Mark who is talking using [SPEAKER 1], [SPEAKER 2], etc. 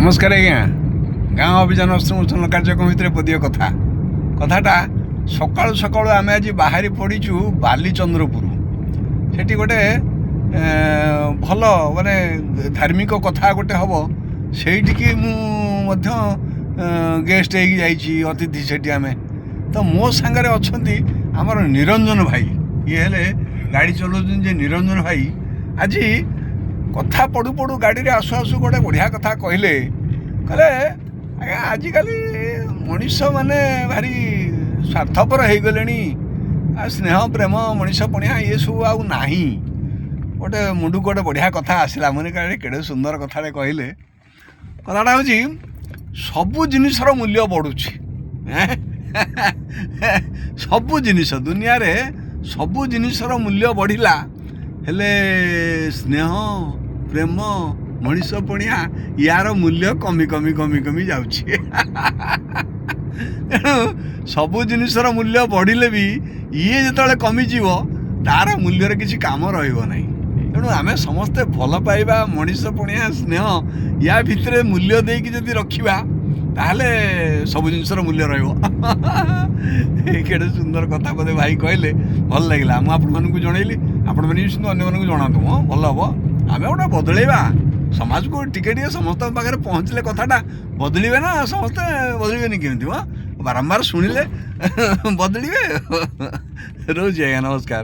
[SPEAKER 1] नमस्कार आज्ञा गाँ अभियान अस्त्रमोचन कार्यक्रम भितर पदीय कथाटा सकाळु सकाळु आम आज बाहरी पड़ीचु बालीचंद्रपुर सेठी गोटे भल माने धार्मिक कथा गोटे हम से गेस्ट हो अतिथि सेठी आम तो मो सांगरे अच्छा आमर निरंजन भाई ये हेले गाड़ी चलाउछन जे निरंजन भाई आज कथा पढ़ू पढ़ू गाड़ी रे आसु आसु गोटे बढ़िया कथा कहले आज्ञा आजिकल मनीष माने भारी स्वार्थपर हो गले स्नेह प्रेम मनीष पणिया ये सब आउ नाही गोटे मुंडू गोटे बढ़िया कथा आसला मन केड़े सुंदर कथा कहले कथाटा हूँ सबू जिनिसर मूल्य बढ़ुची सबू जिनिस दुनिया रे सबू जिनिसर मूल्य बढ़िला हेले स्नेह प्रेम मनीष पणिया यार मूल्य कमी कमी कमी कमी जाउछि सबू जिनिसर मूल्य बढ़िले भी ये जिते कमी जीव तार मूल्य किसी काम रहिबो नहीं तेणु आम समस्ते भल पाइबा मनीष पणिया स्नेह या भितर मूल्य देकी जदि रखिबा ताहले सब जिनसर मूल्य रहिबो केड़े सुंदर कथा बोधे भाई कहले भल लगिला मु आपण मानकु जणैली आपण माने अन्य मानकु जणातु भल हम आम गोटे बदलैबा समाज को टिके समस्त पाखे पहुँचले कथाटा बदलिबे ना समस्ते बदलिबेनि केमती बारंबार शुणिले बदलिबे रोज आज्ञा नमस्कार।